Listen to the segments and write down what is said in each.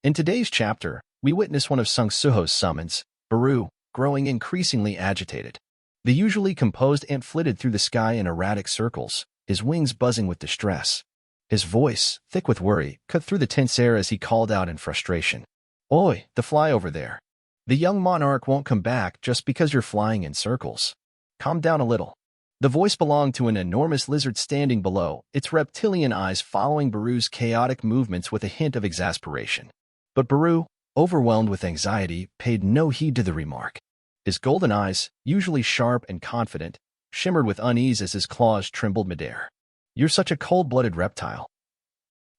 In today's chapter, we witness one of Sung Suho's summons, Baru, growing increasingly agitated. The usually composed ant flitted through the sky in erratic circles, his wings buzzing with distress. His voice, thick with worry, cut through the tense air as he called out in frustration. "Oi, the fly over there. The young monarch won't come back just because you're flying in circles. Calm down a little." The voice belonged to an enormous lizard standing below, its reptilian eyes following Baru's chaotic movements with a hint of exasperation. But Baru, overwhelmed with anxiety, paid no heed to the remark. His golden eyes, usually sharp and confident, shimmered with unease as his claws trembled midair. "You're such a cold-blooded reptile."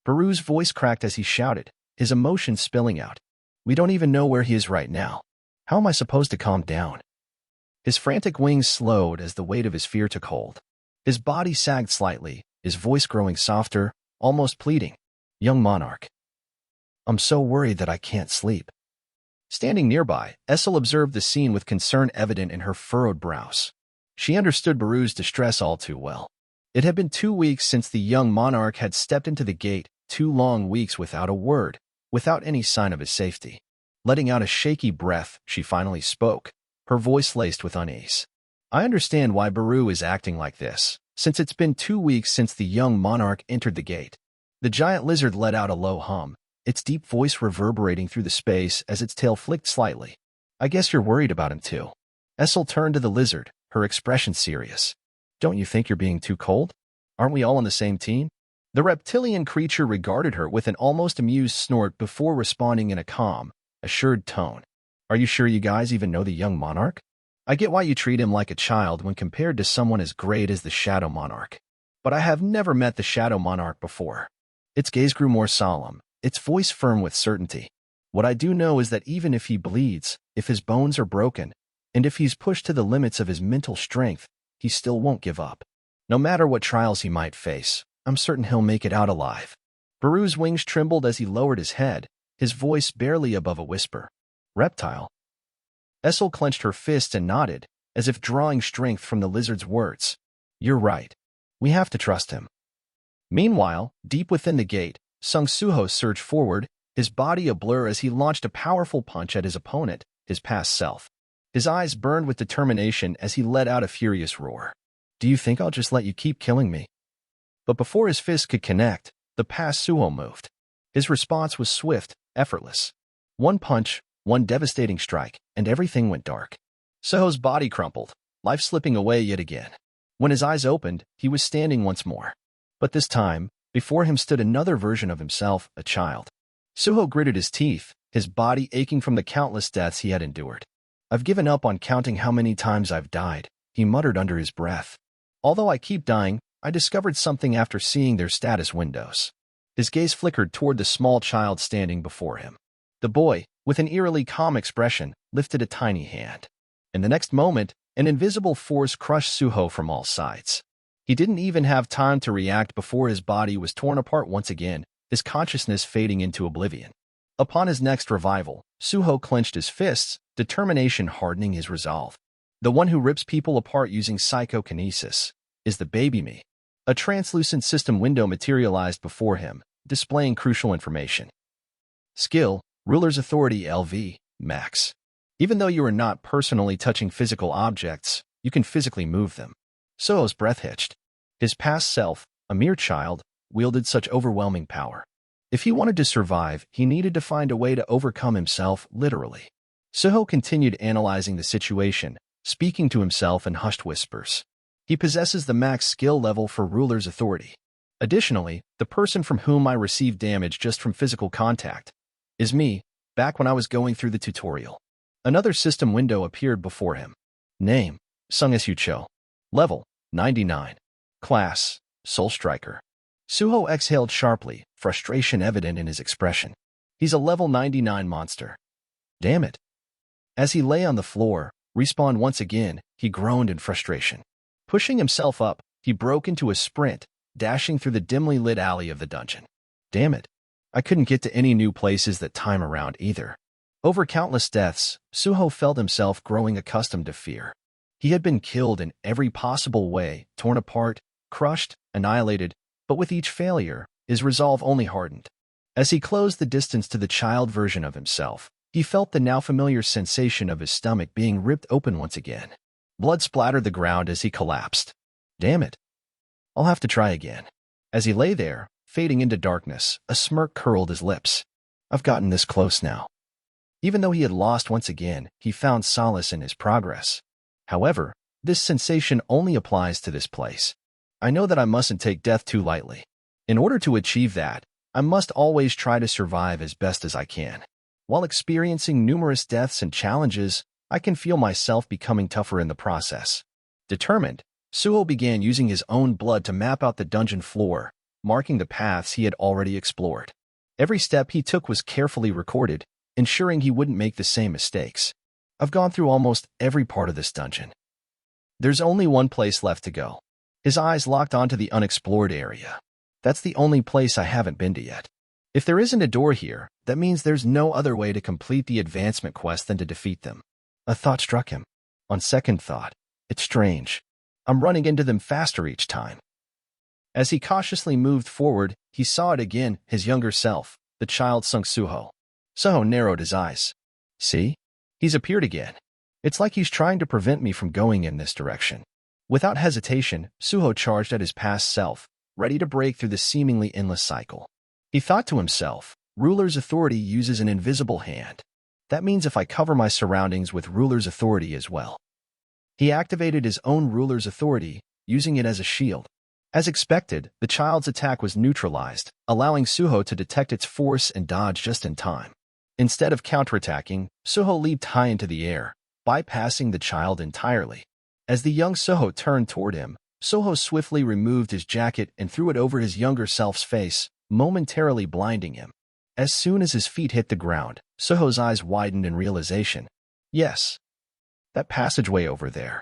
Baru's voice cracked as he shouted, his emotions spilling out. "We don't even know where he is right now. How am I supposed to calm down?" His frantic wings slowed as the weight of his fear took hold. His body sagged slightly, his voice growing softer, almost pleading. "Young monarch, I'm so worried that I can't sleep." Standing nearby, Essel observed the scene with concern evident in her furrowed brows. She understood Baru's distress all too well. It had been 2 weeks since the young monarch had stepped into the gate, 2 long weeks without a word, without any sign of his safety. Letting out a shaky breath, she finally spoke, her voice laced with unease. "I understand why Baru is acting like this, since it's been 2 weeks since the young monarch entered the gate." The giant lizard let out a low hum, its deep voice reverberating through the space as its tail flicked slightly. "I guess you're worried about him too." Essel turned to the lizard, her expression serious. "Don't you think you're being too cold? Aren't we all on the same team?" The reptilian creature regarded her with an almost amused snort before responding in a calm, assured tone. "Are you sure you guys even know the young monarch? I get why you treat him like a child when compared to someone as great as the Shadow Monarch. But I have never met the Shadow Monarch before." Its gaze grew more solemn, its voice firm with certainty. "What I do know is that even if he bleeds, if his bones are broken, and if he's pushed to the limits of his mental strength, he still won't give up. No matter what trials he might face, I'm certain he'll make it out alive." Baru's wings trembled as he lowered his head, his voice barely above a whisper. "Reptile?" Essel clenched her fists and nodded, as if drawing strength from the lizard's words. "You're right. We have to trust him." Meanwhile, deep within the gate, Sung Suho surged forward, his body a blur as he launched a powerful punch at his opponent, his past self. His eyes burned with determination as he let out a furious roar. "Do you think I'll just let you keep killing me?" But before his fist could connect, the past Suho moved. His response was swift, effortless. One punch, one devastating strike, and everything went dark. Suho's body crumpled, life slipping away yet again. When his eyes opened, he was standing once more. But this time, before him stood another version of himself, a child. Suho gritted his teeth, his body aching from the countless deaths he had endured. "I've given up on counting how many times I've died," he muttered under his breath. "Although I keep dying, I discovered something after seeing their status windows." His gaze flickered toward the small child standing before him. The boy, with an eerily calm expression, lifted a tiny hand. In the next moment, an invisible force crushed Suho from all sides. He didn't even have time to react before his body was torn apart once again, his consciousness fading into oblivion. Upon his next revival, Suho clenched his fists, determination hardening his resolve. The one who rips people apart using psychokinesis is the baby me. A translucent system window materialized before him, displaying crucial information. Skill, Ruler's Authority LV, Max. Even though you are not personally touching physical objects, you can physically move them. Suho's breath hitched. His past self, a mere child, wielded such overwhelming power. If he wanted to survive, he needed to find a way to overcome himself, literally. Suho continued analyzing the situation, speaking to himself in hushed whispers. He possesses the max skill level for Ruler's Authority. Additionally, the person from whom I received damage just from physical contact is me, back when I was going through the tutorial. Another system window appeared before him. Name, Sung Su Cho. Level, 99. Class, Soul Striker. Suho exhaled sharply, frustration evident in his expression. He's a level 99 monster. Damn it. As he lay on the floor, respawned once again, he groaned in frustration. Pushing himself up, he broke into a sprint, dashing through the dimly lit alley of the dungeon. Damn it. I couldn't get to any new places that time around either. Over countless deaths, Suho felt himself growing accustomed to fear. He had been killed in every possible way, torn apart, crushed, annihilated, but with each failure, his resolve only hardened. As he closed the distance to the child version of himself, he felt the now familiar sensation of his stomach being ripped open once again. Blood splattered the ground as he collapsed. Damn it. I'll have to try again. As he lay there, fading into darkness, a smirk curled his lips. I've gotten this close now. Even though he had lost once again, he found solace in his progress. However, this sensation only applies to this place. I know that I mustn't take death too lightly. In order to achieve that, I must always try to survive as best as I can. While experiencing numerous deaths and challenges, I can feel myself becoming tougher in the process. Determined, Suho began using his own blood to map out the dungeon floor, marking the paths he had already explored. Every step he took was carefully recorded, ensuring he wouldn't make the same mistakes. I've gone through almost every part of this dungeon. There's only one place left to go. His eyes locked onto the unexplored area. That's the only place I haven't been to yet. If there isn't a door here, that means there's no other way to complete the advancement quest than to defeat them. A thought struck him. On second thought, it's strange. I'm running into them faster each time. As he cautiously moved forward, he saw it again, his younger self, the child Sung Suho. Suho narrowed his eyes. See? He's appeared again. It's like he's trying to prevent me from going in this direction. Without hesitation, Suho charged at his past self, ready to break through the seemingly endless cycle. He thought to himself, Ruler's authority uses an invisible hand. That means if I cover my surroundings with Ruler's authority as well. He activated his own Ruler's authority, using it as a shield. As expected, the child's attack was neutralized, allowing Suho to detect its force and dodge just in time. Instead of counterattacking, Suho leaped high into the air, bypassing the child entirely. As the young Suho turned toward him, Suho swiftly removed his jacket and threw it over his younger self's face, momentarily blinding him. As soon as his feet hit the ground, Suho's eyes widened in realization. Yes. That passageway over there.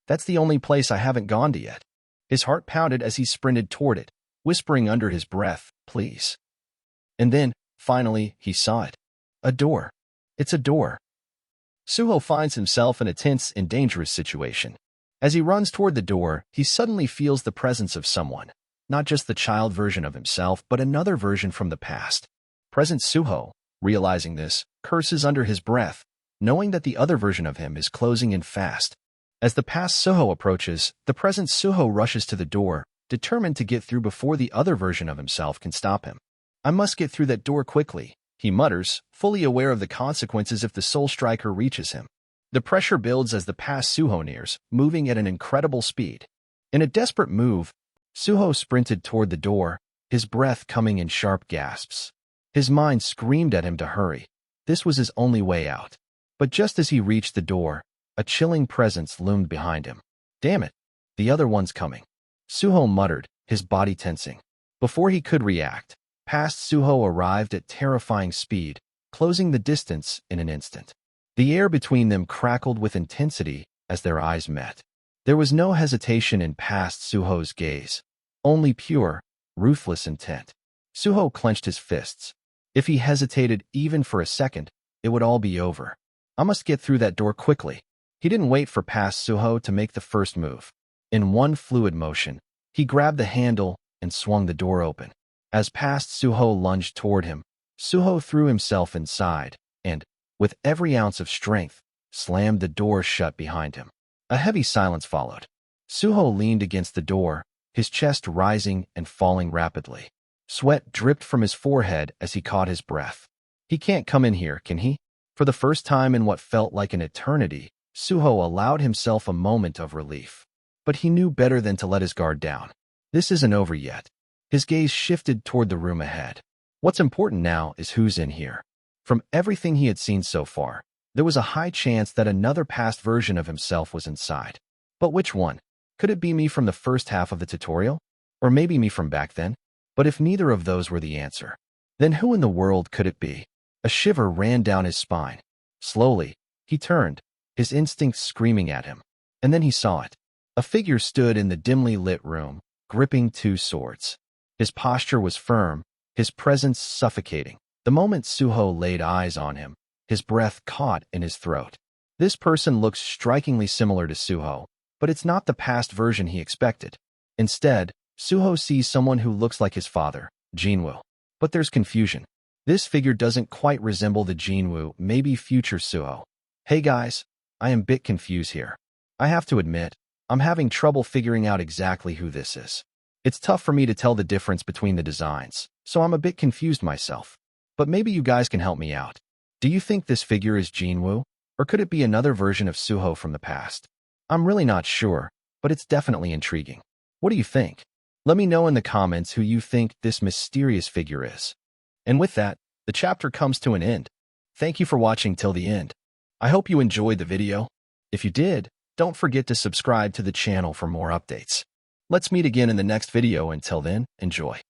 That's the only place I haven't gone to yet. His heart pounded as he sprinted toward it, whispering under his breath, please. And then, finally, he saw it. A door. It's a door. Suho finds himself in a tense and dangerous situation. As he runs toward the door, he suddenly feels the presence of someone. Not just the child version of himself, but another version from the past. Present Suho, realizing this, curses under his breath, knowing that the other version of him is closing in fast. As the past Suho approaches, the present Suho rushes to the door, determined to get through before the other version of himself can stop him. I must get through that door quickly, he mutters, fully aware of the consequences if the Soul Striker reaches him. The pressure builds as the past Suho nears, moving at an incredible speed. In a desperate move, Suho sprinted toward the door, his breath coming in sharp gasps. His mind screamed at him to hurry. This was his only way out. But just as he reached the door, a chilling presence loomed behind him. Damn it, the other one's coming. Suho muttered, his body tensing. Before he could react, past Suho arrived at terrifying speed, closing the distance in an instant. The air between them crackled with intensity as their eyes met. There was no hesitation in past Suho's gaze, only pure, ruthless intent. Suho clenched his fists. If he hesitated even for a second, it would all be over. I must get through that door quickly. He didn't wait for past Suho to make the first move. In one fluid motion, he grabbed the handle and swung the door open. As past Suho lunged toward him, Suho threw himself inside and, with every ounce of strength, slammed the door shut behind him. A heavy silence followed. Suho leaned against the door, his chest rising and falling rapidly. Sweat dripped from his forehead as he caught his breath. He can't come in here, can he? For the first time in what felt like an eternity, Suho allowed himself a moment of relief. But he knew better than to let his guard down. This isn't over yet. His gaze shifted toward the room ahead. What's important now is who's in here. From everything he had seen so far, there was a high chance that another past version of himself was inside. But which one? Could it be me from the first half of the tutorial? Or maybe me from back then? But if neither of those were the answer, then who in the world could it be? A shiver ran down his spine. Slowly, he turned, his instincts screaming at him. And then he saw it. A figure stood in the dimly lit room, gripping two swords. His posture was firm, his presence suffocating. The moment Suho laid eyes on him, his breath caught in his throat. This person looks strikingly similar to Suho, but it's not the past version he expected. Instead, Suho sees someone who looks like his father, Jinwoo. But there's confusion. This figure doesn't quite resemble the Jinwoo, maybe future Suho. Hey guys, I am a bit confused here. I have to admit, I'm having trouble figuring out exactly who this is. It's tough for me to tell the difference between the designs, so I'm a bit confused myself. But maybe you guys can help me out. Do you think this figure is Jinwoo, or could it be another version of Suho from the past? I'm really not sure, but it's definitely intriguing. What do you think? Let me know in the comments who you think this mysterious figure is. And with that, the chapter comes to an end. Thank you for watching till the end. I hope you enjoyed the video. If you did, don't forget to subscribe to the channel for more updates. Let's meet again in the next video. Until then, enjoy.